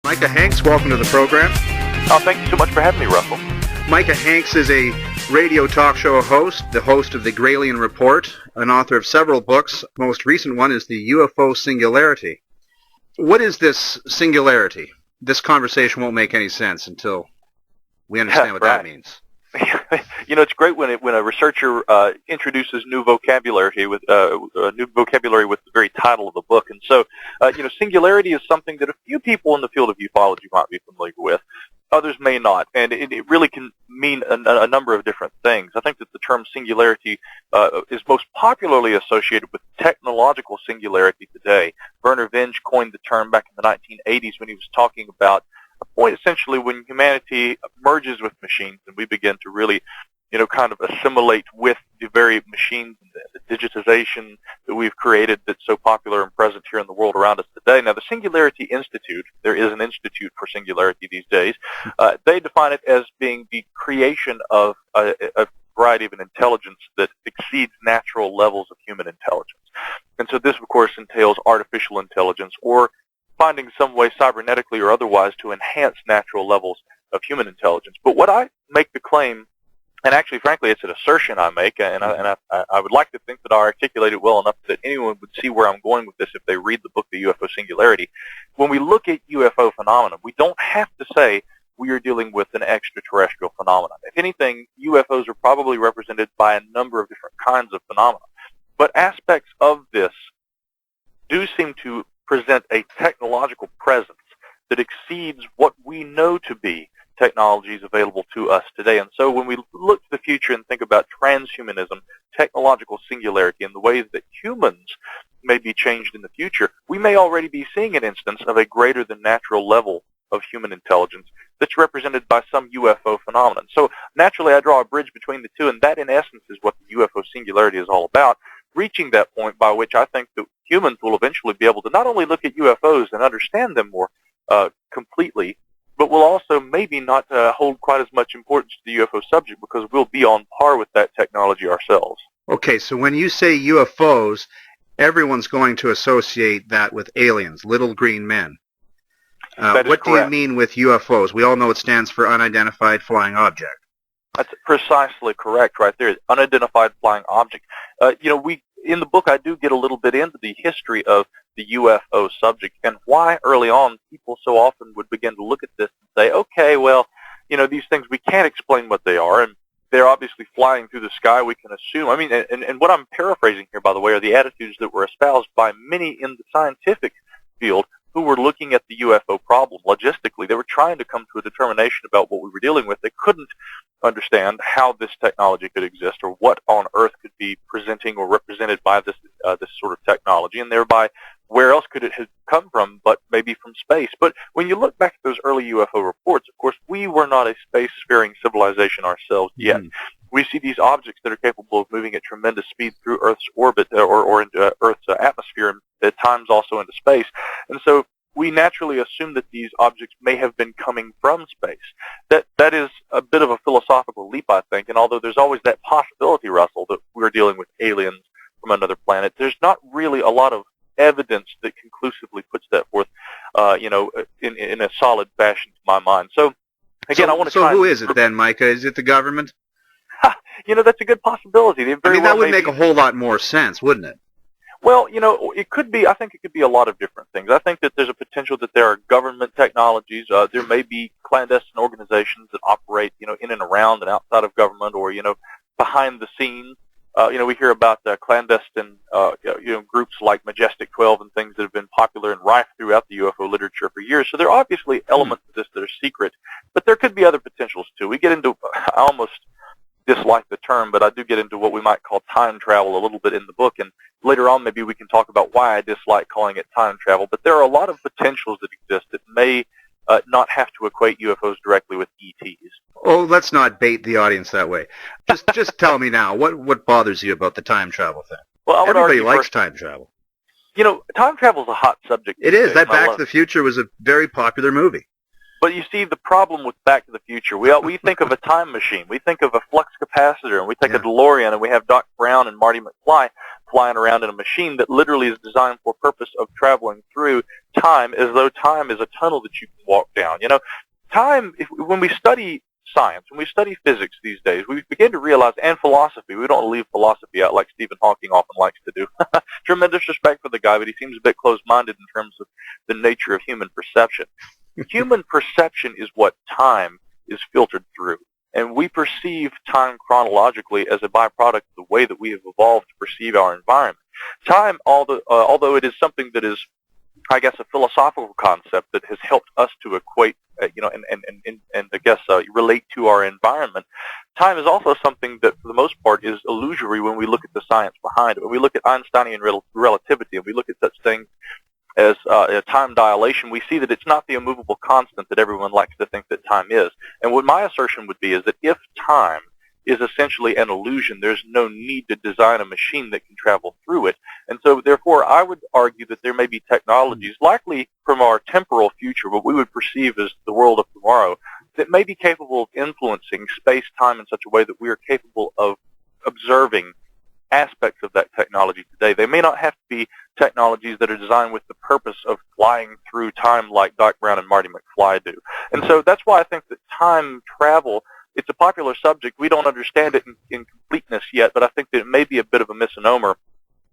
Micah Hanks, welcome to the program. Oh, thank you so much for having me, Russell. Micah Hanks is a radio talk show host, the host of the Gralien Report, an author of several books. The most recent one is the U.F.O. Singularity. What is this singularity? This conversation won't make any sense until we understand what that means. You know, it's great when a researcher introduces new vocabulary with the very title of the book. And so, singularity is something that a few people in the field of ufology might be familiar with. Others may not, and it really can mean a number of different things. I think that the term singularity is most popularly associated with technological singularity today. Werner Vinge coined the term back in the 1980s when he was talking about a point essentially when humanity merges with machines and we begin to really, kind of assimilate with the very machines and the digitization that we've created that's so popular and present here in the world around us today. Now, the Singularity Institute, there is an institute for singularity these days, they define it as being the creation of a variety of an intelligence that exceeds natural levels of human intelligence. And so this, of course, entails artificial intelligence or finding some way cybernetically or otherwise to enhance natural levels of human intelligence. But what I make the claim, and actually, frankly, it's an assertion I make, and I would like to think that I articulate it well enough that anyone would see where I'm going with this if they read the book, The U.F.O. Singularity. When we look at UFO phenomena, we don't have to say we are dealing with an extraterrestrial phenomenon. If anything, UFOs are probably represented by a number of different kinds of phenomena. But aspects of this do seem to present a technological presence that exceeds what we know to be technologies available to us today. And so when we look to the future and think about transhumanism, technological singularity, and the ways that humans may be changed in the future, we may already be seeing an instance of a greater than natural level of human intelligence that's represented by some UFO phenomenon. So naturally I draw a bridge between the two, and that in essence is what the UFO singularity is all about, reaching that point by which I think that humans will eventually be able to not only look at UFOs and understand them more completely, but will also maybe not hold quite as much importance to the UFO subject because we'll be on par with that technology ourselves. Okay, so when you say UFOs, everyone's going to associate that with aliens, little green men. What do you mean with UFOs? We all know it stands for unidentified flying object. That's precisely correct right there, unidentified flying object. In the book, I do get a little bit into the history of the UFO subject and why early on people so often would begin to look at this and say, okay, well, these things, we can't explain what they are, and they're obviously flying through the sky, we can assume. I mean, and what I'm paraphrasing here, by the way, are the attitudes that were espoused by many in the scientific field who were looking at the UFO problem logistically. They were trying to come to a determination about what we were dealing with. They couldn't understand how this technology could exist or what on earth could be presenting or represented by this sort of technology, and thereby where else could it have come from but maybe from space. But when you look back at those early UFO reports, of course, we were not a space-faring civilization ourselves yet. We see these objects that are capable of moving at tremendous speed through Earth's orbit or into Earth's atmosphere, and at times also into space. And so we naturally assume that these objects may have been coming from space. That is a bit of a philosophical leap, I think, and although there's always that possibility, Russell, that we're dealing with aliens from another planet, there's not really a lot of evidence that conclusively puts that forth, in a solid fashion to my mind. So, again, I want to try. So who is it then, Micah? Is it the government? That's a good possibility. That would make a whole lot more sense, wouldn't it? Well, it could be. I think it could be a lot of different things. I think that there's a potential that there are government technologies. There may be clandestine organizations that operate, in and around and outside of government, or behind the scenes. We hear about clandestine, groups like Majestic 12 and things that have been popular and rife throughout the UFO literature for years. So there are obviously elements of this that are secret, but there could be other potentials too. We get into, I almost dislike the term, but I do get into what we might call time travel a little bit in the book, and later on maybe we can talk about why I dislike calling it time travel. But there are a lot of potentials that exist that may not have to equate UFOs directly with ETs. Oh, let's not bait the audience that way. Just tell me now, what bothers you about the time travel thing? Well, everybody likes time travel. Time travel is a hot subject. It is. That Back to the Future was a very popular movie. But you see, the problem with Back to the Future, we think of a time machine. We think of a flux capacitor, and we think of DeLorean, and we have Doc Brown and Marty McFly. flying around in a machine that literally is designed for purpose of traveling through time, as though time is a tunnel that you can walk down. Time, when we study science, when we study physics these days, we begin to realize, and philosophy, we don't leave philosophy out like Stephen Hawking often likes to do. Tremendous respect for the guy, but he seems a bit closed-minded in terms of the nature of human perception. Human perception is what time is filtered through. And we perceive time chronologically as a byproduct of the way that we have evolved to perceive our environment. Time, although it is something that is, I guess, a philosophical concept that has helped us to equate, and I guess relate to our environment, time is also something that, for the most part, is illusory when we look at the science behind it. When we look at Einsteinian relativity and we look at such things as time dilation, we see that it's not the immovable constant that everyone likes to think that time is. And what my assertion would be is that if time is essentially an illusion, there's no need to design a machine that can travel through it. And so, therefore, I would argue that there may be technologies, likely from our temporal future, what we would perceive as the world of tomorrow, that may be capable of influencing space-time in such a way that we are capable of observing aspects of that technology today. They may not have to be technologies that are designed with the purpose of flying through time like Doc Brown and Marty McFly do. And so that's why I think that time travel, it's a popular subject. We don't understand it in completeness yet, but I think that it may be a bit of a misnomer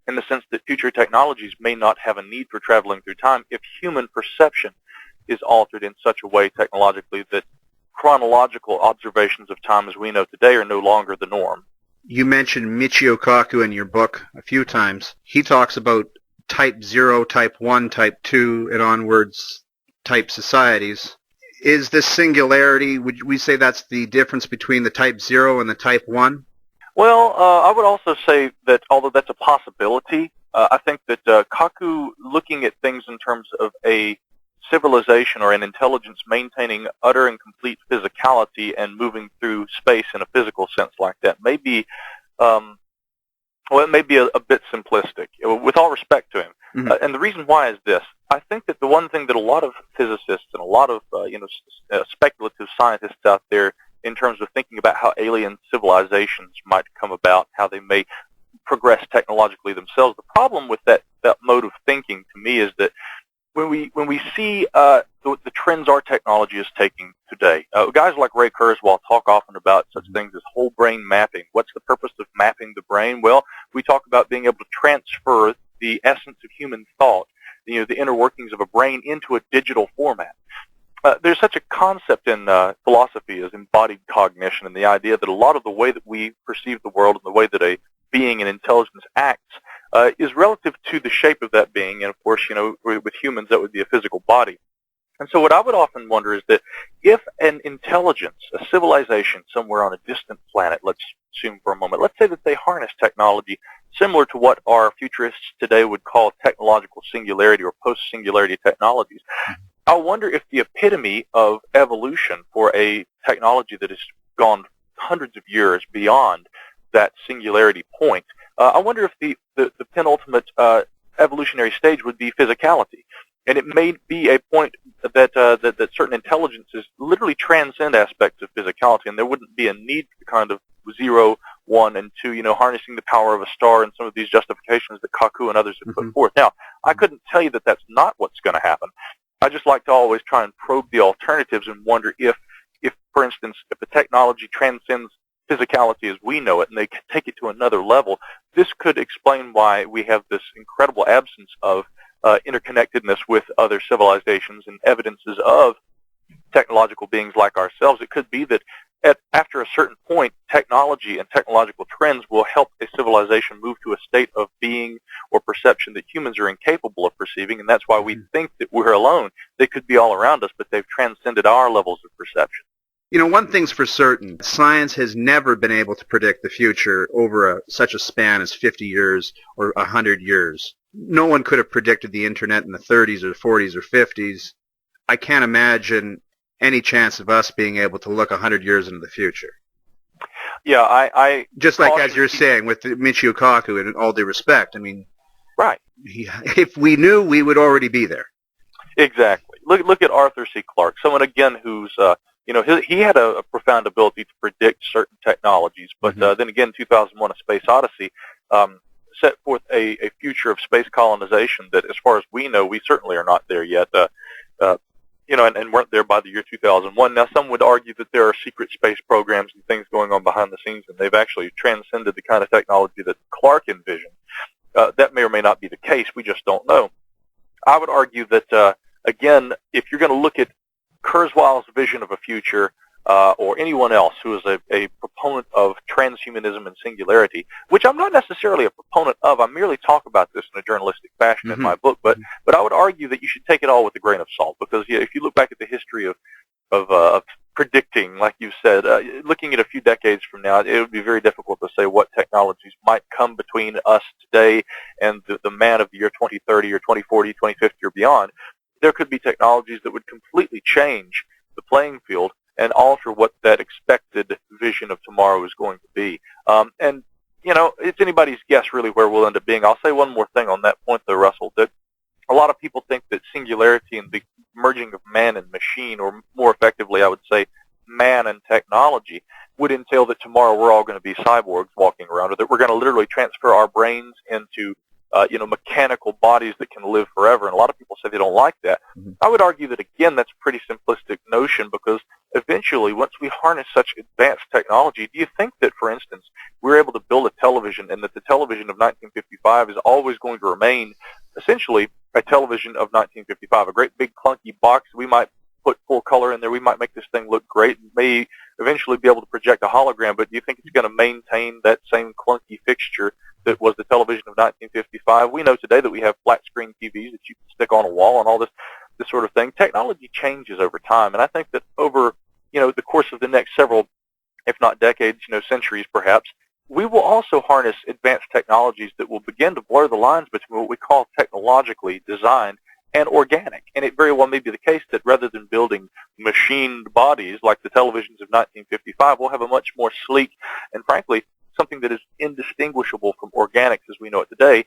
in the sense that future technologies may not have a need for traveling through time if human perception is altered in such a way technologically that chronological observations of time as we know today are no longer the norm. You mentioned Michio Kaku in your book a few times. He talks about type 0, type 1, type 2, and onwards type societies. Is this singularity, would we say that's the difference between the type 0 and the type 1? Well, I would also say that although that's a possibility, I think that Kaku, looking at things in terms of a civilization or an intelligence maintaining utter and complete physicality and moving through space in a physical sense like that, may be, it may be a bit simplistic, with all respect to him. Mm-hmm. And the reason why is this. I think that the one thing that a lot of physicists and a lot of speculative scientists out there, in terms of thinking about how alien civilizations might come about, how they may progress technologically themselves, the problem with that mode of thinking to me is that when we see the trends our technology is taking today, guys like Ray Kurzweil talk often about such things as whole brain mapping. What's the purpose of mapping the brain? Well, we talk about being able to transfer the essence of human thought, the inner workings of a brain, into a digital format. There's such a concept in philosophy as embodied cognition, and the idea that a lot of the way that we perceive the world and the way that a being and intelligence acts is relative to the shape of that being. And of course, with humans, that would be a physical body. And so what I would often wonder is that if an intelligence, a civilization somewhere on a distant planet, let's assume for a moment, let's say that they harness technology similar to what our futurists today would call technological singularity or post-singularity technologies, I wonder if the epitome of evolution for a technology that has gone hundreds of years beyond that singularity point, I wonder if the penultimate evolutionary stage would be physicality. And it may be a point that certain intelligences literally transcend aspects of physicality, and there wouldn't be a need for the kind of 0, 1, and 2, harnessing the power of a star and some of these justifications that Kaku and others have put forth. Now, I couldn't tell you that that's not what's going to happen. I just like to always try and probe the alternatives and wonder if, for instance, if the technology transcends physicality as we know it and they can take it to another level, this could explain why we have this incredible absence of interconnectedness with other civilizations and evidences of technological beings like ourselves. It could be that after a certain point, technology and technological trends will help a civilization move to a state of being or perception that humans are incapable of perceiving, and that's why we think that we're alone. They could be all around us, but they've transcended our levels of perception. One thing's for certain. Science has never been able to predict the future over such a span as 50 years or 100 years. No one could have predicted the Internet in the 30s or 40s or 50s. I can't imagine any chance of us being able to look 100 years into the future. Yeah, I just like as you're saying with Michio Kaku, and in all due respect, right. If we knew, we would already be there. Exactly. Look at Arthur C. Clarke, someone again who's he had a profound ability to predict certain technologies, but then again, 2001: A Space Odyssey set forth a future of space colonization that, as far as we know, we certainly are not there yet. And weren't there by the year 2001. Now, some would argue that there are secret space programs and things going on behind the scenes, and they've actually transcended the kind of technology that Clark envisioned. That may or may not be the case. We just don't know. I would argue that, again, if you're going to look at Kurzweil's vision of a future, or anyone else who is a proponent of transhumanism and singularity, which I'm not necessarily a proponent of. I merely talk about this in a journalistic fashion in my book. But I would argue that you should take it all with a grain of salt, because if you look back at the history of predicting, like you said, looking at a few decades from now, it would be very difficult to say what technologies might come between us today and the man of the year 2030 or 2040, 2050 or beyond. There could be technologies that would completely change the playing field and alter what that expected vision of tomorrow is going to be. And, it's anybody's guess really where we'll end up being. I'll say one more thing on that point, though, Russell, that a lot of people think that singularity and the merging of man and machine, or more effectively, I would say, man and technology, would entail that tomorrow we're all going to be cyborgs walking around, or that we're going to literally transfer our brains into mechanical bodies that can live forever. And a lot of people say they don't like that. I would argue that, again, that's a pretty simplistic notion, because eventually, once we harness such advanced technology, do you think that, for instance, we're able to build a television, and that the television of 1955 is always going to remain essentially a television of 1955, a great big clunky box? We might put full color in there. We might make this thing look great, and may eventually be able to project a hologram, but do you think it's going to maintain that same clunky fixture that was the television of 1955? We know today that we have flat screen TVs that you can stick on a wall and all this sort of thing. Technology changes over time, and I think that over the course of the next several, if not decades, centuries perhaps, we will also harness advanced technologies that will begin to blur the lines between what we call technologically designed and organic. And it very well may be the case that rather than building machined bodies like the televisions of 1955, we'll have a much more sleek and, frankly, something that is indistinguishable from organics as we know it today,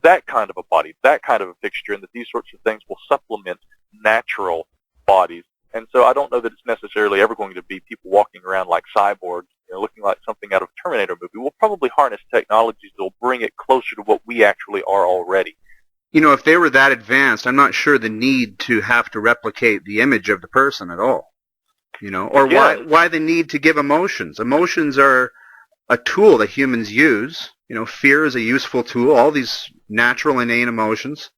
that kind of a body, that kind of a fixture, and that these sorts of things will supplement natural bodies. And so I don't know that it's necessarily ever going to be people walking around like cyborgs, looking like something out of a Terminator movie. We'll probably harness technologies that will bring it closer to what we actually are already. If they were that advanced, I'm not sure the need to have to replicate the image of the person at all. Or why the need to give emotions. Emotions are a tool that humans use. Fear is a useful tool, all these natural, innate emotions.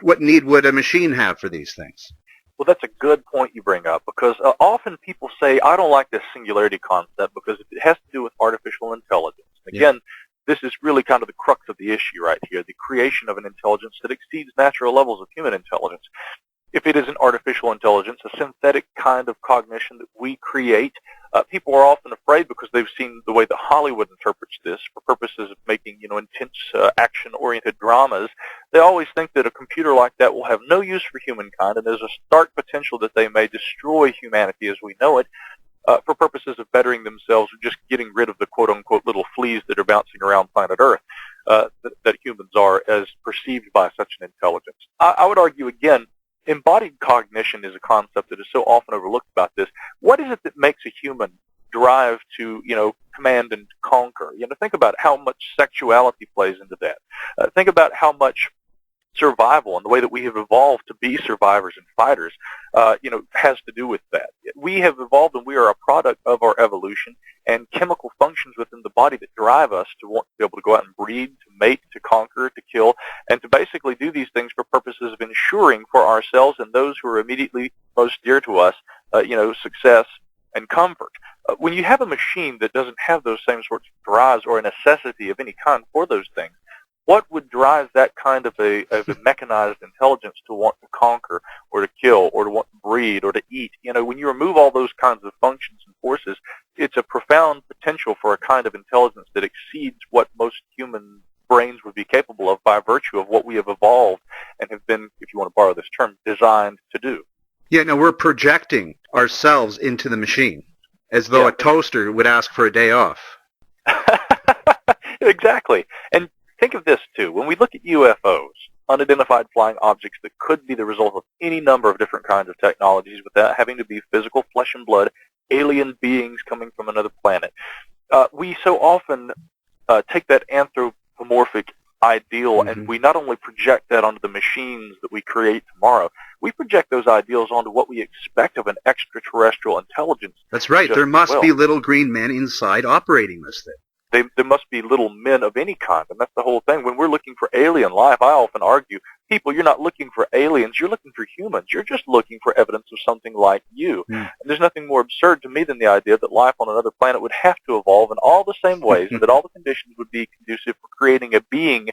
What need would a machine have for these things? Well, that's a good point you bring up, because often people say, I don't like this singularity concept because it has to do with artificial intelligence. Again, this is really kind of the crux of the issue right here, the creation of an intelligence that exceeds natural levels of human intelligence. If it is an artificial intelligence, a synthetic kind of cognition that we create, people are often afraid because they've seen the way that Hollywood interprets this for purposes of making, intense action-oriented dramas. They always think that a computer like that will have no use for humankind, and there's a stark potential that they may destroy humanity as we know it for purposes of bettering themselves or just getting rid of the quote-unquote little fleas that are bouncing around planet Earth that humans are as perceived by such an intelligence. I would argue, again, embodied cognition is a concept that is so often overlooked about this. What is it that makes a human drive to, command and conquer? Think about how much sexuality plays into that. Think about how much survival and the way that we have evolved to be survivors and fighters, has to do with that. We have evolved, and we are a product of our evolution and chemical functions within the body that drive us to want to be able to go out and breed, to mate, to conquer, to kill, and to basically do these things for purposes of ensuring for ourselves and those who are immediately most dear to us, success and comfort. When you have a machine that doesn't have those same sorts of drives or a necessity of any kind for those things, what would drive that kind of a mechanized intelligence to want to conquer or to kill or to want to breed or to eat? When you remove all those kinds of functions and forces, it's a profound potential for a kind of intelligence that exceeds what most human brains would be capable of by virtue of what we have evolved and have been, if you want to borrow this term, designed to do. Yeah, no, we're projecting ourselves into the machine as though a toaster would ask for a day off. Exactly. And think of this, too. When we look at UFOs, unidentified flying objects that could be the result of any number of different kinds of technologies without having to be physical flesh and blood, alien beings coming from another planet, we so often take that anthropomorphic ideal, and we not only project that onto the machines that we create tomorrow, we project those ideals onto what we expect of an extraterrestrial intelligence. That's right. There must be little green men inside operating this thing. There must be little men of any kind, and that's the whole thing. When we're looking for alien life, I often argue, people, you're not looking for aliens, you're looking for humans. You're just looking for evidence of something like you. And there's nothing more absurd to me than the idea that life on another planet would have to evolve in all the same ways, and that all the conditions would be conducive for creating a being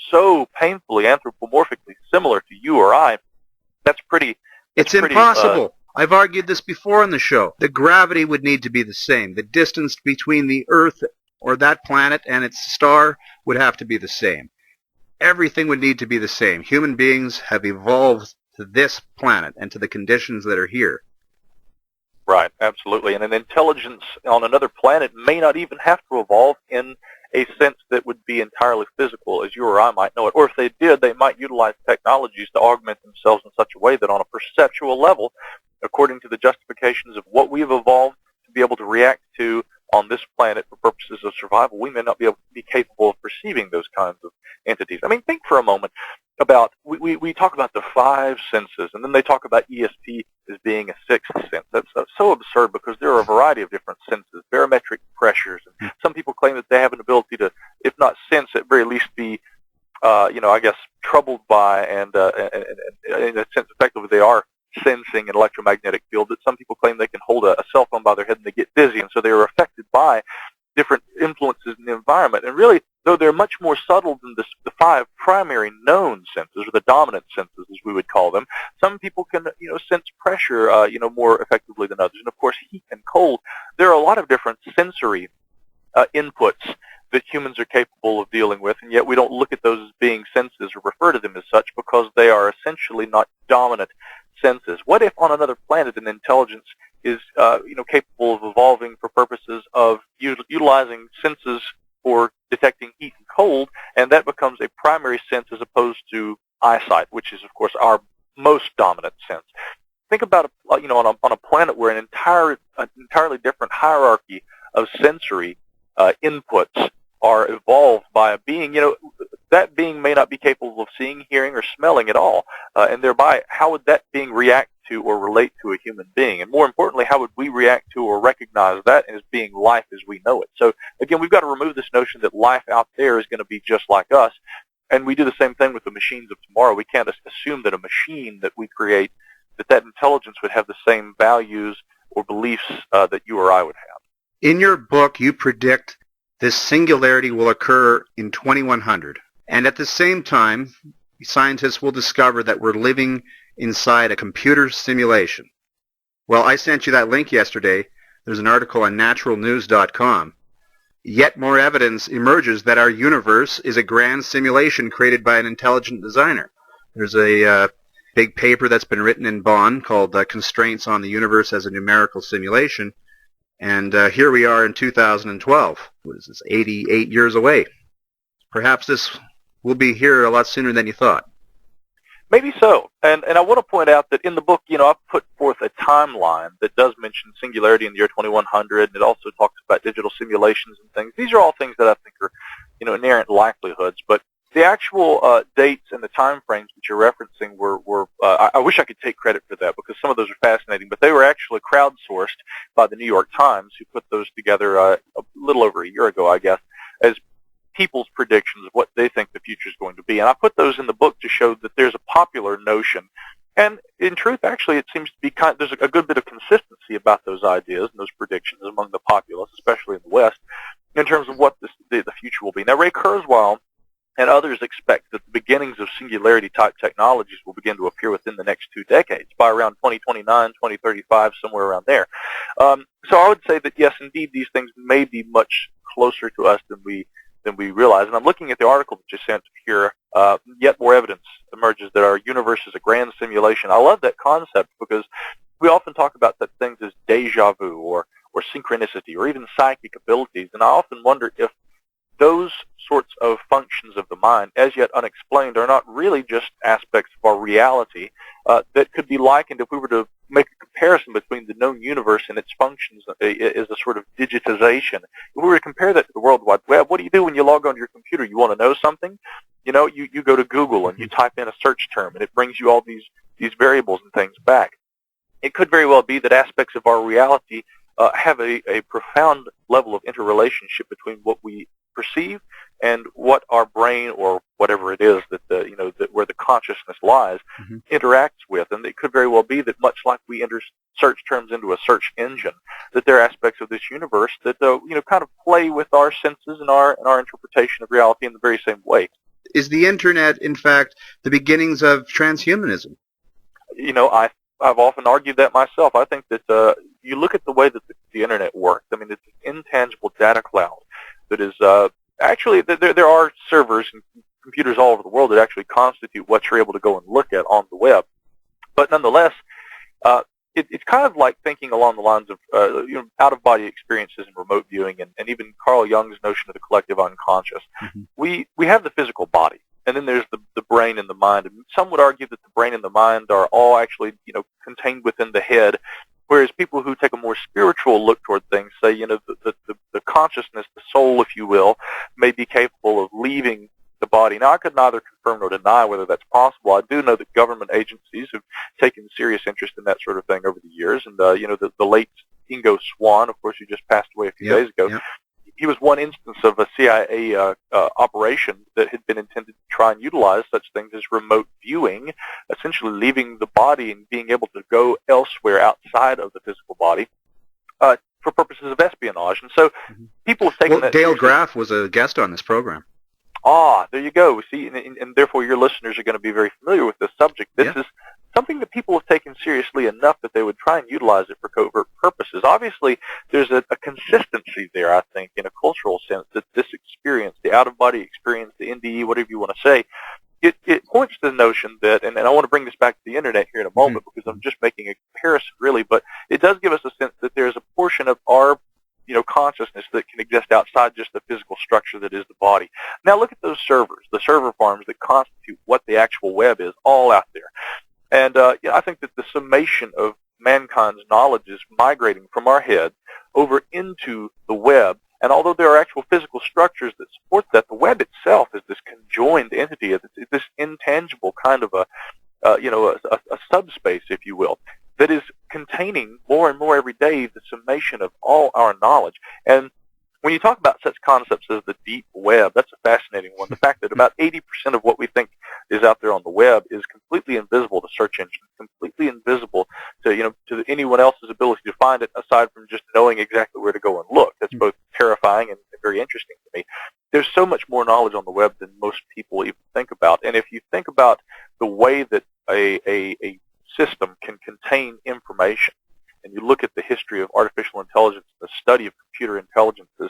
so painfully anthropomorphically similar to you or I. It's impossible. I've argued this before on the show. The gravity would need to be the same. The distance between the Earth or that planet and its star would have to be the same. Everything would need to be the same. Human beings have evolved to this planet and to the conditions that are here. Right, absolutely. And an intelligence on another planet may not even have to evolve in a sense that would be entirely physical, as you or I might know it. Or if they did, they might utilize technologies to augment themselves in such a way that on a perceptual level, according to the justifications of what we've evolved to be able to react to on this planet for purposes of survival, we may not be able to be capable of perceiving those kinds of entities. I mean, think for a moment about, we talk about the 5 senses, and then they talk about ESP as being a 6th sense. That's so absurd because there are a variety of different senses, barometric pressures, and some people claim that they have an ability to, if not sense, at very least be, I guess, troubled by, and in a sense, effectively, they are sensing an electromagnetic field, that some people claim they can hold a cell phone by their head and they get dizzy, and so they are affected by different influences in the environment. And really, though they're much more subtle than the 5 primary known senses, or the dominant senses as we would call them, some people can sense pressure more effectively than others. And of course, heat and cold. There are a lot of different sensory inputs that humans are capable of dealing with, and yet we don't look at those as being senses or refer to them as such because they are essentially not dominant senses. What if on another planet an intelligence is capable of evolving for purposes of utilizing senses for detecting heat and cold, and that becomes a primary sense as opposed to eyesight, which is of course our most dominant sense. Think about on a planet where an entirely different hierarchy of sensory inputs are evolved by a being. That being may not be capable of seeing, hearing, or smelling at all, and thereby, how would that being react to or relate to a human being? And more importantly, how would we react to or recognize that as being life as we know it? So again, we've got to remove this notion that life out there is going to be just like us, and we do the same thing with the machines of tomorrow. We can't assume that a machine that we create, that intelligence would have the same values or beliefs that you or I would have. In your book, you predict this singularity will occur in 2100. And at the same time, scientists will discover that we're living inside a computer simulation. Well, I sent you that link yesterday. There's an article on naturalnews.com. Yet more evidence emerges that our universe is a grand simulation created by an intelligent designer. There's a big paper that's been written in Bonn called Constraints on the Universe as a Numerical Simulation. And here we are in 2012. What is this, 88 years away? Perhaps this will be here a lot sooner than you thought. Maybe so. And I want to point out that in the book, I've put forth a timeline that does mention singularity in the year 2100, and it also talks about digital simulations and things. These are all things that I think are, inherent likelihoods, but the actual dates and the time frames that you're referencing were I wish I could take credit for that because some of those are fascinating, but they were actually crowdsourced by the New York Times, who put those together a little over a year ago, I guess, as people's predictions of what they think the future is going to be. And I put those in the book to show that there's a popular notion. And in truth, actually, it seems to be there's a good bit of consistency about those ideas and those predictions among the populace, especially in the West, in terms of what the future will be. Now, Ray Kurzweil and others expect that the beginnings of singularity-type technologies will begin to appear within the next 2 decades, by around 2029, 2035, somewhere around there. So I would say that, yes, indeed, these things may be much closer to us than we realize. And I'm looking at the article that you sent here. Yet more evidence emerges that our universe is a grand simulation. I love that concept because we often talk about such things as deja vu or synchronicity or even psychic abilities. And I often wonder if those sorts of functions of the mind, as yet unexplained, are not really just aspects of our reality that could be likened, if we were to make a comparison between the known universe and its functions as a sort of digitization. If we were to compare that to the World Wide Web, what do you do when you log onto your computer? You want to know something? You go to Google and you type in a search term, and it brings you all these variables and things back. It could very well be that aspects of our reality have a profound level of interrelationship between what we perceive and what our brain, or whatever it is that that where the consciousness lies, interacts with. And it could very well be that, much like we enter search terms into a search engine, that there are aspects of this universe that kind of play with our senses and our interpretation of reality in the very same way. Is the internet, in fact, the beginnings of transhumanism? I've often argued that myself. I think that you look at the way that the internet works. I mean, it's an intangible data cloud that is actually, there are servers and computers all over the world that actually constitute what you're able to go and look at on the web. But nonetheless, it's kind of like thinking along the lines of out-of-body experiences and remote viewing, and even Carl Jung's notion of the collective unconscious. We have the physical body, and then there's the brain and the mind. And some would argue that the brain and the mind are all actually contained within the head, whereas people who take a more spiritual look toward things say the consciousness, the soul, if you will, may be capable of leaving the body. Now, I could neither confirm nor deny whether that's possible. I do know that government agencies have taken serious interest in that sort of thing over the years. And, the late Ingo Swann, of course, who just passed away a few days ago, he was one instance of a CIA operation that had been intended to try and utilize such things as remote viewing, essentially leaving the body and being able to go elsewhere outside of the physical body for purposes of espionage. And so people have taken that Dale seriously. Graff was a guest on this program. There you go. See, and therefore your listeners are going to be very familiar with this subject. This is something that people have taken seriously enough that they would try and utilize it for covert purposes. Obviously, there's a consistency there, I think, in a cultural sense, that this experience, the out-of-body experience, the NDE, whatever you want to say, it points to the notion that, and I want to bring this back to the internet here in a moment because I'm just making a comparison, really, but it does give us a sense that there's a portion of our consciousness that can exist outside just the physical structure that is the body. Now look at those servers, the server farms that constitute what the actual web is, all out there. And I think that the summation of mankind's knowledge is migrating from our head over into the web. And although there are actual physical structures that support that, the web itself is this conjoined entity, it's this intangible kind of a subspace, if you will, that is containing more and more every day the summation of all our knowledge. And when you talk about such concepts as the deep web, that's a fascinating one. The fact that about 80% of what we think is out there on the web is completely invisible to search engines, completely invisible to anyone else's ability to find it, aside from just knowing exactly where to go and look. That's both terrifying and very interesting to me. There's so much more knowledge on the web than most people even think about. And if you think about the way that a system can contain information, and you look at the history of artificial intelligence, the study of computer intelligences,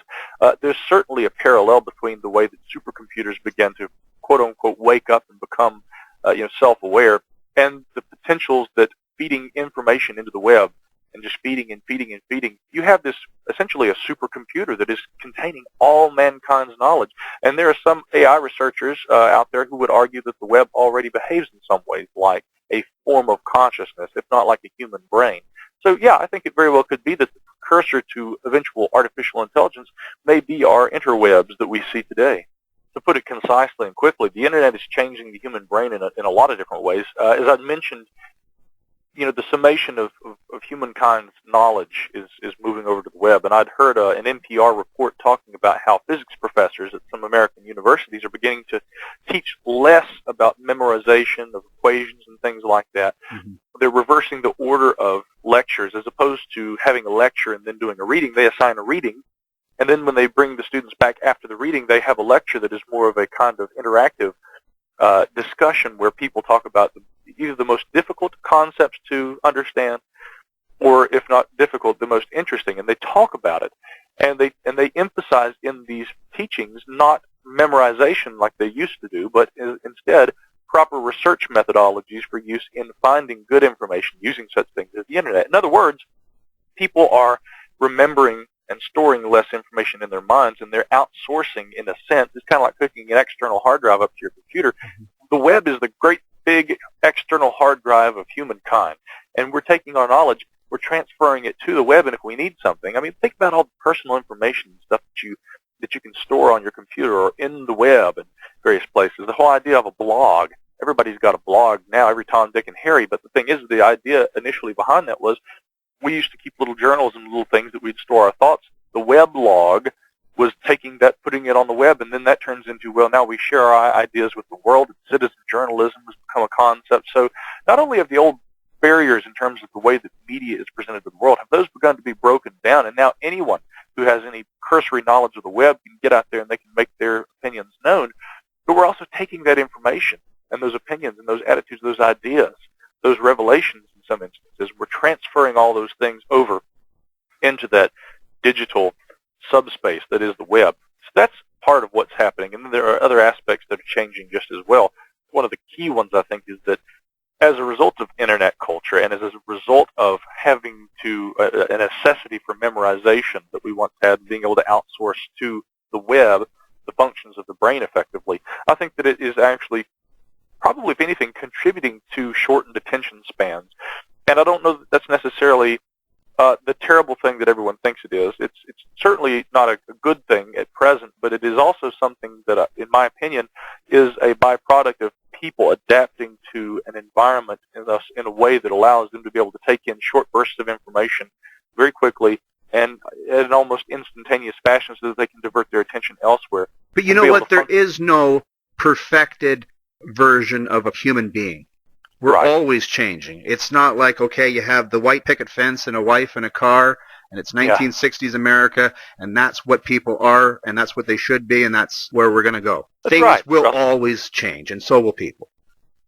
there's certainly a parallel between the way that supercomputers began to, quote-unquote, wake up and become self-aware, and the potentials that feeding information into the web and just feeding and feeding and feeding, you have this essentially a supercomputer that is containing all mankind's knowledge. And there are some AI researchers out there who would argue that the web already behaves in some ways like a form of consciousness, if not like a human brain. So yeah, I think it very well could be that the precursor to eventual artificial intelligence may be our interwebs that we see today. To put it concisely and quickly, the internet is changing the human brain in a lot of different ways. As I mentioned, the summation of humankind's knowledge is moving over to the web. And I'd heard an NPR report talking about how physics professors at some American universities are beginning to teach less about memorization of equations and things like that. They're reversing the order of lectures. As opposed to having a lecture and then doing a reading, they assign a reading. And then when they bring the students back after the reading, they have a lecture that is more of a kind of interactive discussion where people talk about either the most difficult concepts to understand, or if not difficult, the most interesting, and they talk about it, and they emphasize in these teachings not memorization like they used to do, but instead proper research methodologies for use in finding good information using such things as the internet. In other words, people are remembering and storing less information in their minds, and they're outsourcing, in a sense. It's kind of like hooking an external hard drive up to your computer. The web is the great big external hard drive of humankind, and we're taking our knowledge, we're transferring it to the web, and if we need something, I mean, think about all the personal information and stuff that you that you can store on your computer or in the web and various places. The whole idea of a blog. Everybody's got a blog now, every Tom, Dick, and Harry, but the thing is, the idea initially behind that was we used to keep little journals and little things that we'd store our thoughts. The weblog was taking that, putting it on the web, and then that turns into, well, now we share our ideas with the world. Citizen journalism has become a concept. So not only have the old barriers in terms of the way that media is presented to the world, have those begun to be broken down, and now anyone who has any cursory knowledge of the web can get out there and they can make their opinions known. But we're also taking that information and those opinions and those attitudes, those ideas, those revelations in some instances, we're transferring all those things over into that digital subspace that is the web. So that's part of what's happening. And then there are other aspects that are changing just as well. One of the key ones, I think, is that as a result of internet culture and as a result of having to a necessity for memorization that we once had, being able to outsource to the web the functions of the brain effectively, I think that it is actually probably, if anything, contributing to shortened attention spans. And I don't know that that's necessarily the terrible thing that everyone thinks it is. It's certainly not a good thing at present, but it is also something that, in my opinion, is a byproduct of people adapting to an environment in a way that allows them to be able to take in short bursts of information very quickly and in an almost instantaneous fashion so that they can divert their attention elsewhere. But you know what? There is no perfected version of a human being. We're always changing. It's not like, okay, you have the white picket fence and a wife and a car, and it's 1960s America, and that's what people are, and that's what they should be, and that's where we're going to go. Things will always change, and so will people.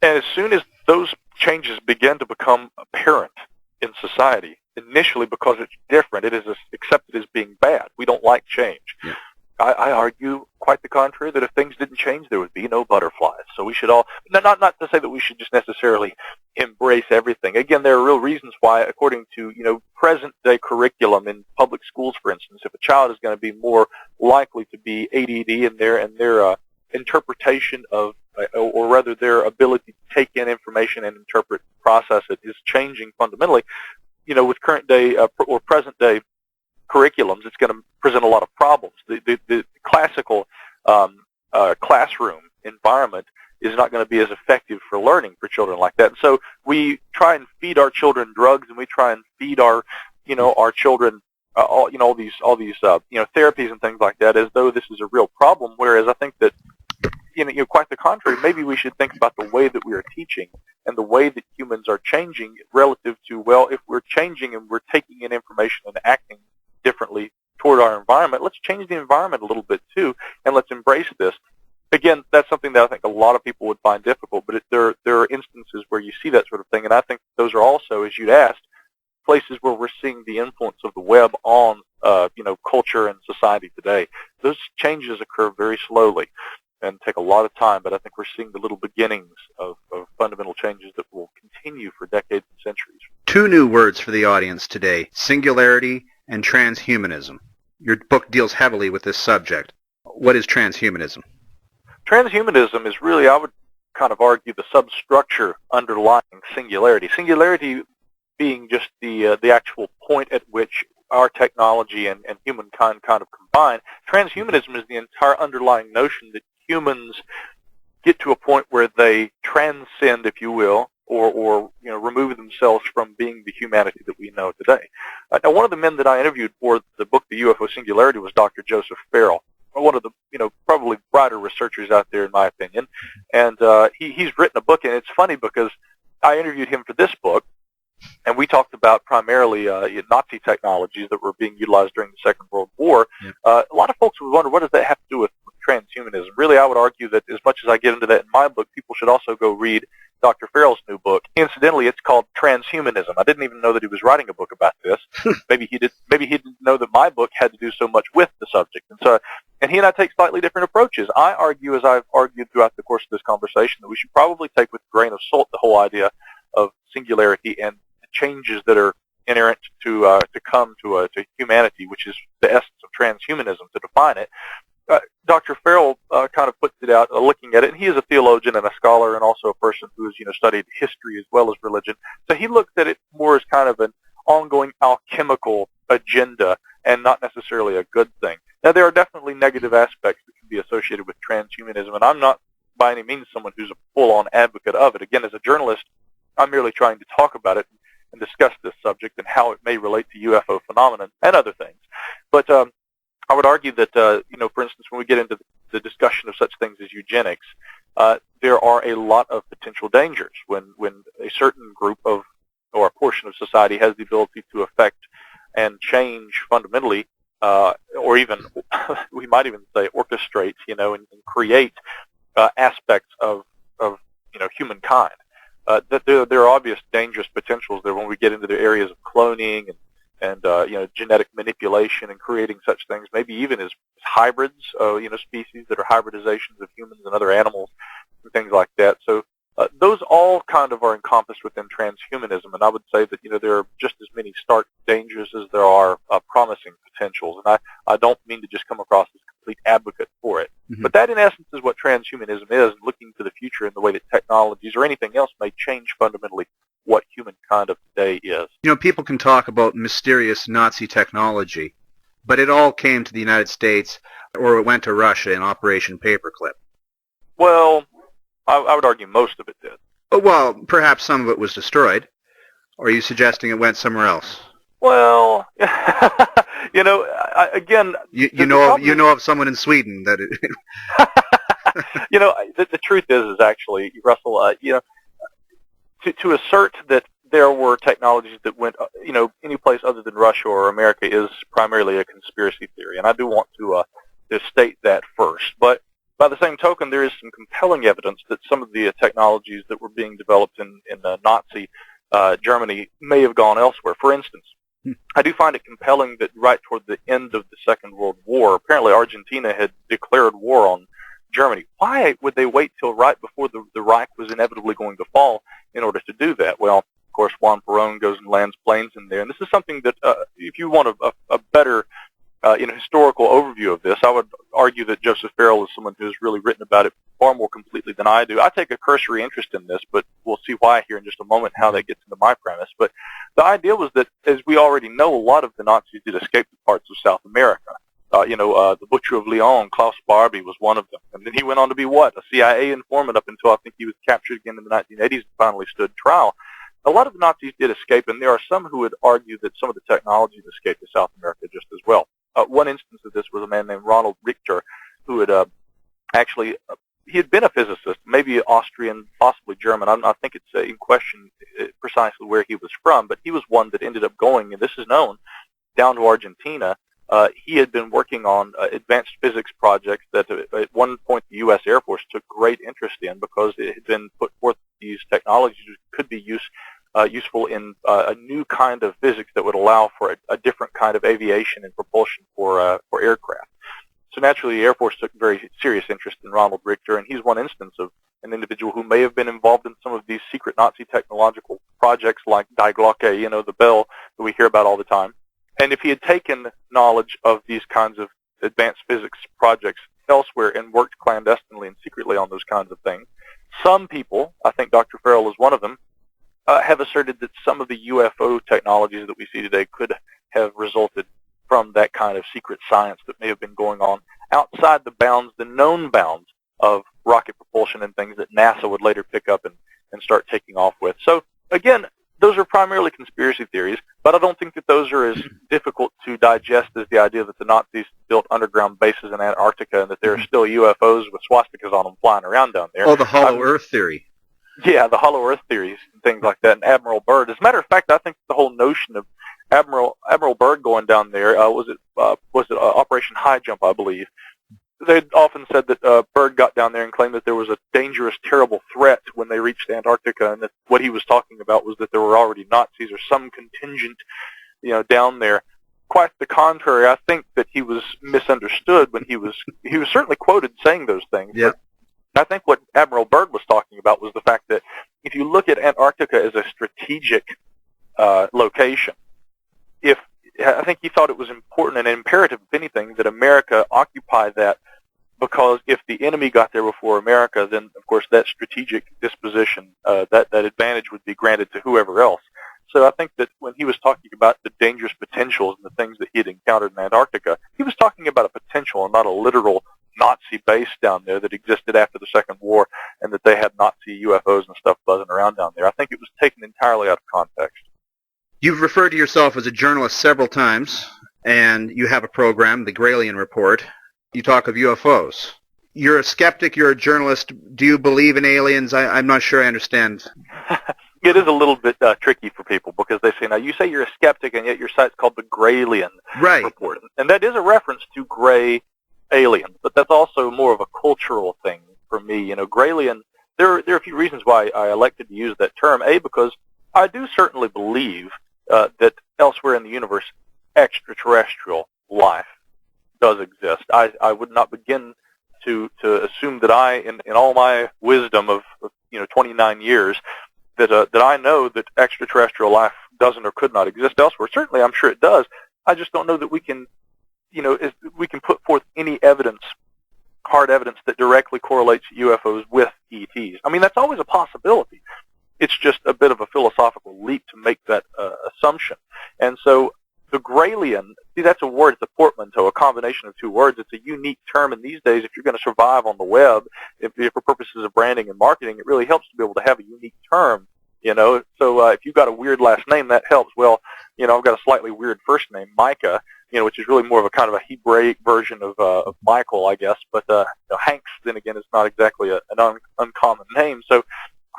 And as soon as those changes begin to become apparent in society, initially because it's different, it is accepted as being bad. We don't like change. Yeah. I argue quite the contrary, that if things didn't change, there would be no butterflies. So we should all, not to say that we should just necessarily embrace everything. Again, there are real reasons why, according to, present-day curriculum in public schools, for instance, if a child is going to be more likely to be ADD in their interpretation of, or rather their ability to take in information and interpret, process it, is changing fundamentally, with current-day or present-day curriculums, it's going to present a lot of problems. The classical classroom environment is not going to be as effective for learning for children like that. And so we try and feed our children drugs, and we try and feed our children all these therapies and things like that, as though this is a real problem. Whereas I think that quite the contrary. Maybe we should think about the way that we are teaching and the way that humans are changing relative to, well, if we're changing and we're taking in information and acting differently toward our environment, let's change the environment a little bit too, and let's embrace this. Again, that's something that I think a lot of people would find difficult, but there are instances where you see that sort of thing, and I think those are also, as you'd asked, places where we're seeing the influence of the web on culture and society today. Those changes occur very slowly and take a lot of time, but I think we're seeing the little beginnings of fundamental changes that will continue for decades and centuries. Two new words for the audience today: singularity and transhumanism. Your book deals heavily with this subject. What is transhumanism? Transhumanism is really, I would kind of argue, the substructure underlying singularity. Singularity being just the actual point at which our technology and humankind kind of combine. Transhumanism is the entire underlying notion that humans get to a point where they transcend, if you will, or remove themselves from being the humanity that we know today. Now, one of the men that I interviewed for the book, The U.F.O. Singularity, was Dr. Joseph Farrell, one of the probably brighter researchers out there, in my opinion. And he's written a book, and it's funny because I interviewed him for this book, and we talked about primarily Nazi technologies that were being utilized during the Second World War. Yeah. A lot of folks would wonder, what does that have to do with transhumanism? Really, I would argue that as much as I get into that in my book, people should also go read Dr. Farrell's new book. Incidentally, it's called Transhumanism. I didn't even know that he was writing a book about this. Maybe he didn't know that my book had to do so much with the subject. And he and I take slightly different approaches. I argue, as I've argued throughout the course of this conversation, that we should probably take with a grain of salt the whole idea of singularity and the changes that are inherent to come to humanity, which is the essence of transhumanism, to define it. Dr. Farrell kind of puts it out, looking at it, and he is a theologian and a scholar and also a person who has studied history as well as religion. So he looks at it more as kind of an ongoing alchemical agenda and not necessarily a good thing. Now, there are definitely negative aspects that can be associated with transhumanism, and I'm not by any means someone who's a full-on advocate of it. Again, as a journalist, I'm merely trying to talk about it and discuss this subject and how it may relate to UFO phenomenon and other things. But I would argue that, for instance, when we get into the discussion of such things as eugenics, there are a lot of potential dangers when a certain group of or a portion of society has the ability to affect and change fundamentally, or even we might even say orchestrate, and create aspects of humankind. That there are obvious dangerous potentials there when we get into the areas of cloning and genetic manipulation and creating such things, maybe even as hybrids, species that are hybridizations of humans and other animals and things like that. So those all kind of are encompassed within transhumanism, and I would say that there are just as many stark dangers as there are promising potentials. And I don't mean to just come across as a complete advocate for it, but that in essence is what transhumanism is, looking to the future in the way that technologies or anything else may change fundamentally what humankind of today is. People can talk about mysterious Nazi technology, but it all came to the United States, or it went to Russia in Operation Paperclip. Well, I would argue most of it did. Well, perhaps some of it was destroyed. Or are you suggesting it went somewhere else? Well, again, you know of someone in Sweden that it... the truth is actually, Russell, to assert that there were technologies that went, any place other than Russia or America is primarily a conspiracy theory, and I do want to state that first. But by the same token, there is some compelling evidence that some of the technologies that were being developed in Nazi Germany may have gone elsewhere. For instance, I do find it compelling that right toward the end of the Second World War, apparently Argentina had declared war on Germany. Why would they wait till right before the Reich was inevitably going to fall in order to do that? Well, of course, Juan Perón goes and lands planes in there, and this is something that, if you want a better historical overview of this, I would argue that Joseph Farrell is someone who has really written about it far more completely than I do. I take a cursory interest in this, but we'll see why here in just a moment, how that gets into my premise. But the idea was that, as we already know, a lot of the Nazis did escape to parts of South America. The Butcher of Lyon, Klaus Barbie, was one of them. And then he went on to be what? A CIA informant up until I think he was captured again in the 1980s and finally stood trial. A lot of the Nazis did escape, and there are some who would argue that some of the technologies escaped to South America just as well. One instance of this was a man named Ronald Richter, who had he had been a physicist, maybe Austrian, possibly German. I think it's in question precisely where he was from, but he was one that ended up going, and this is known, down to Argentina. He had been working on advanced physics projects that at one point the U.S. Air Force took great interest in because it had been put forth these technologies could be useful in a new kind of physics that would allow for a different kind of aviation and propulsion for aircraft. So naturally, the Air Force took very serious interest in Ronald Richter, and he's one instance of an individual who may have been involved in some of these secret Nazi technological projects like Die Glocke, the bell that we hear about all the time. And if he had taken knowledge of these kinds of advanced physics projects elsewhere and worked clandestinely and secretly on those kinds of things, some people, I think Dr. Farrell is one of them, have asserted that some of the UFO technologies that we see today could have resulted from that kind of secret science that may have been going on outside the known bounds of rocket propulsion and things that NASA would later pick up and start taking off with. So, again, those are primarily conspiracy theories, but I don't think that those are as difficult to digest as the idea that the Nazis built underground bases in Antarctica and that there are still UFOs with swastikas on them flying around down there. Oh, the hollow Earth theory. Yeah, the hollow Earth theories and things like that, and Admiral Byrd. As a matter of fact, I think the whole notion of Admiral Byrd going down there, was it Operation High Jump, I believe. They'd often said that Byrd got down there and claimed that there was a dangerous, terrible threat when they reached Antarctica, and that what he was talking about was that there were already Nazis or some contingent, down there. Quite the contrary, I think that he was misunderstood when he was certainly quoted saying those things. Yeah. I think what Admiral Byrd was talking about was the fact that if you look at Antarctica as a strategic location, I think he thought it was important and imperative, if anything, that America occupy that, because if the enemy got there before America, then, of course, that strategic disposition, that advantage would be granted to whoever else. so I think that when he was talking about the dangerous potentials and the things that he had encountered in Antarctica, he was talking about a potential and not a literal Nazi base down there that existed after the Second War and that they had Nazi UFOs and stuff buzzing around down there. I think it was taken entirely out of context. You've referred to yourself as a journalist several times, and you have a program, the Gralien Report. You talk of UFOs. You're a skeptic, you're a journalist. Do you believe in aliens? I'm not sure I understand. It is a little bit tricky for people because they say, now you say you're a skeptic and yet your site's called the Gralien Report. And that is a reference to gray aliens, but that's also more of a cultural thing for me. You know, Gralien, there are a few reasons why I elected to use that term. A, because I do certainly believe that elsewhere in the universe, extraterrestrial life does exist. I would not begin to assume that I, in all my wisdom of 29 years, that I know that extraterrestrial life doesn't or could not exist elsewhere. Certainly, I'm sure it does. I just don't know that we can, we can put forth any evidence, hard evidence that directly correlates UFOs with ETs. I mean, that's always a possibility. It's just a bit of a philosophical leap to make that assumption. And so the Gralien, see, that's a word, it's a portmanteau, a combination of two words. It's a unique term, and these days, if you're going to survive on the web, if for purposes of branding and marketing, it really helps to be able to have a unique term, So if you've got a weird last name, that helps. Well, I've got a slightly weird first name, Micah, which is really more of a kind of a Hebraic version of Michael, I guess. But Hanks, then again, is not exactly an uncommon name. So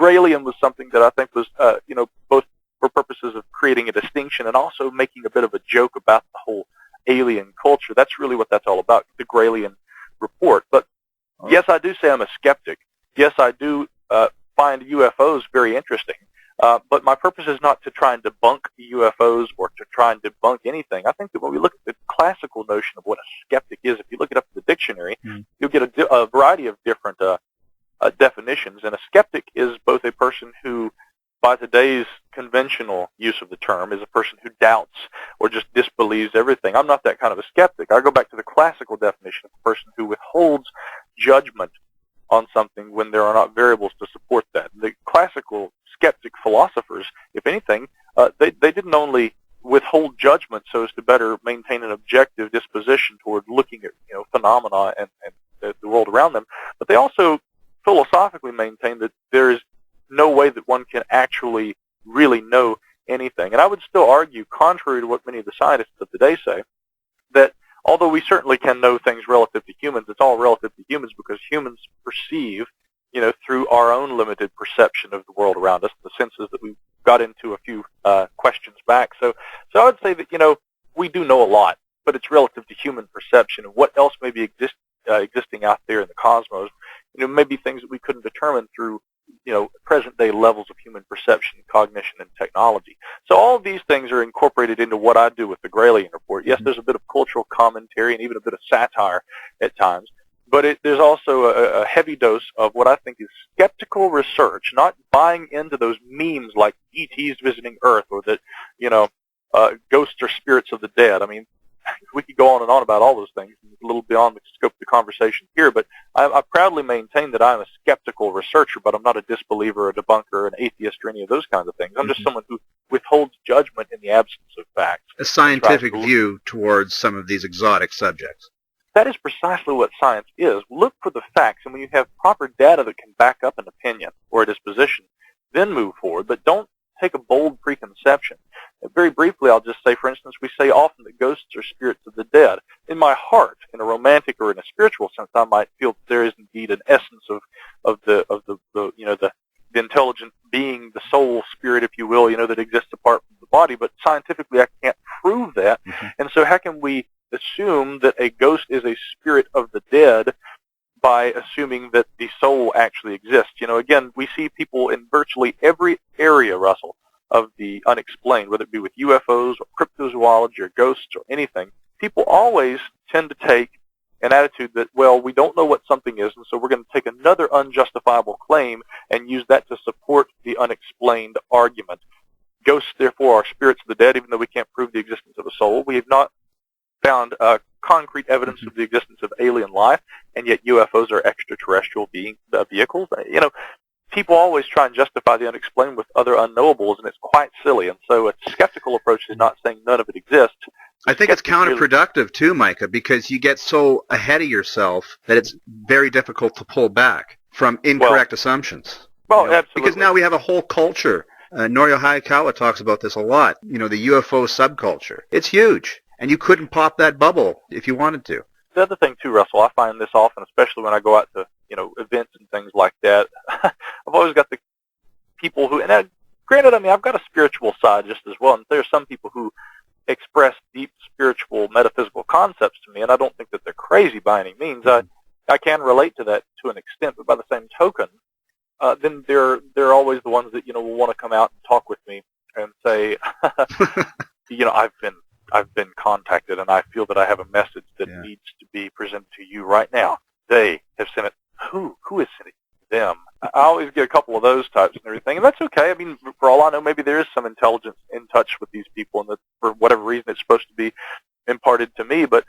Gralien was something that I think was, both for purposes of creating a distinction and also making a bit of a joke about the whole alien culture. That's really what that's all about, the Gralien Report. But yes, I do say I'm a skeptic. Yes, I do find UFOs very interesting. But my purpose is not to try and debunk UFOs or to try and debunk anything. I think that when we look at the classical notion of what a skeptic is, if you look it up in the dictionary, you'll get a variety of different definitions. And a skeptic is both a person who, by today's conventional use of the term, is a person who doubts or just disbelieves everything. I'm not that kind of a skeptic. I go back to the classical definition of a person who withholds judgment on something when there are not variables to support that. The classical skeptic philosophers, if anything, they didn't only withhold judgment so as to better maintain an objective disposition toward looking at phenomena and the world around them, but they also philosophically maintain that there is no way that one can actually really know anything. And I would still argue, contrary to what many of the scientists of today say, that although we certainly can know things relative to humans, it's all relative to humans because humans perceive, through our own limited perception of the world around us, the senses that we got into a few questions back. So I would say that, we do know a lot, but it's relative to human perception and what else may be existing out there in the cosmos. Maybe things that we couldn't determine through present-day levels of human perception, cognition, and technology. So all of these things are incorporated into what I do with the Gralien Report. Yes, there's a bit of cultural commentary and even a bit of satire at times, but there's also a heavy dose of what I think is skeptical research, not buying into those memes like ETs visiting Earth or that, ghosts are spirits of the dead. I mean, we could go on and on about all those things. It's a little beyond the scope of the conversation here, but I proudly maintain that I'm a skeptical researcher, but I'm not a disbeliever, a debunker, an atheist, or any of those kinds of things. I'm just someone who withholds judgment in the absence of facts. A scientific view towards some of these exotic subjects. That is precisely what science is. Look for the facts, and when you have proper data that can back up an opinion or a disposition, then move forward, but don't take a bold preconception. Very briefly, I'll just say, for instance, we say often that ghosts are spirits of the dead. In my heart, in a romantic or in a spiritual sense, I might feel that there is indeed an essence of the intelligent being, the soul, spirit, if you will, that exists apart from the body. But scientifically, I can't prove that. And so, how can we assume that a ghost is a spirit of the dead by assuming that the soul actually exists? Again, we see people in virtually every area, Russell, of the unexplained, whether it be with UFOs or cryptozoology or ghosts or anything. People always tend to take an attitude that, well, we don't know what something is, and so we're going to take another unjustifiable claim and use that to support the unexplained argument. Ghosts, therefore, are spirits of the dead, even though we can't prove the existence of a soul. We have not found concrete evidence of the existence of alien life, and yet UFOs are extraterrestrial vehicles. people always try and justify the unexplained with other unknowables, and it's quite silly. And so a skeptical approach is not saying none of it exists. I think it's counterproductive too, Micah, because you get so ahead of yourself that it's very difficult to pull back from incorrect assumptions. Well, absolutely. Because now we have a whole culture. Norio Hayakawa talks about this a lot. The UFO subculture. It's huge, and you couldn't pop that bubble if you wanted to. The other thing too, Russell, I find this often, especially when I go out to events and things like that. I've always got the people who, and granted, I've got a spiritual side just as well, and there are some people who express deep spiritual metaphysical concepts to me, and I don't think that they're crazy by any means. I can relate to that to an extent, but by the same token, then they're always the ones that will want to come out and talk with me and say, I've been contacted, and I feel that I have a message that needs to be presented to you right now. They have sent it. Who is sending it? Them. I always get a couple of those types and everything, and that's okay. For all I know, maybe there is some intelligence in touch with these people, and that for whatever reason it's supposed to be imparted to me. But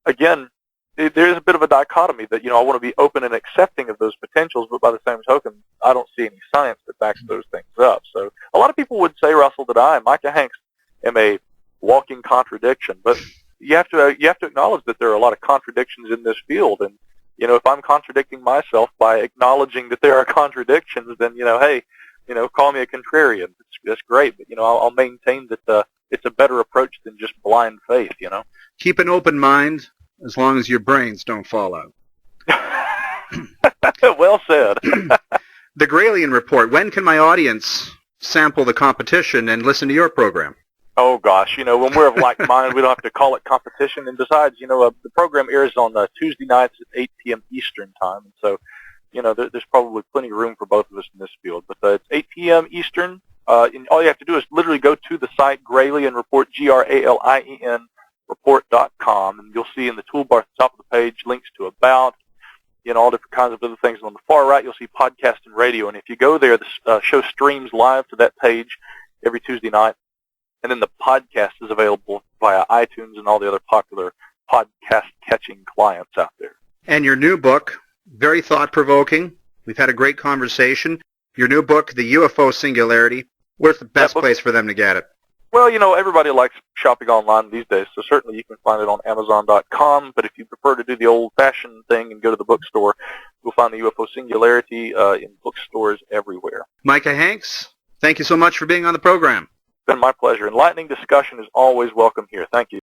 again, there is a bit of a dichotomy that I want to be open and accepting of those potentials, but by the same token, I don't see any science that backs those things up. So a lot of people would say, Russell, that I, Micah Hanks, am a walking contradiction, but you have to acknowledge that there are a lot of contradictions in this field, and if I'm contradicting myself by acknowledging that there are contradictions, then hey, call me a contrarian. That's great, but I'll maintain that it's a better approach than just blind faith. Keep an open mind as long as your brains don't fall out. Well said. The Gralien Report. When can my audience sample the competition and listen to your program? Oh, gosh, when we're of like mind, we don't have to call it competition. And besides, the program airs on Tuesday nights at 8 p.m. Eastern time. And so, there's probably plenty of room for both of us in this field. But it's 8 p.m. Eastern. And all you have to do is literally go to the site, Gralien Report, Gralien report.com, and you'll see in the toolbar at the top of the page links to About, all different kinds of other things. And on the far right, you'll see podcast and radio. And if you go there, the show streams live to that page every Tuesday night. And then the podcast is available via iTunes and all the other popular podcast-catching clients out there. And your new book, very thought-provoking. We've had a great conversation. Your new book, The U.F.O. Singularity. Where's the best place for them to get it? Well, everybody likes shopping online these days, so certainly you can find it on Amazon.com. But if you prefer to do the old-fashioned thing and go to the bookstore, you'll find the U.F.O. Singularity in bookstores everywhere. Micah Hanks, thank you so much for being on the program. It's been my pleasure. Enlightening discussion is always welcome here. Thank you.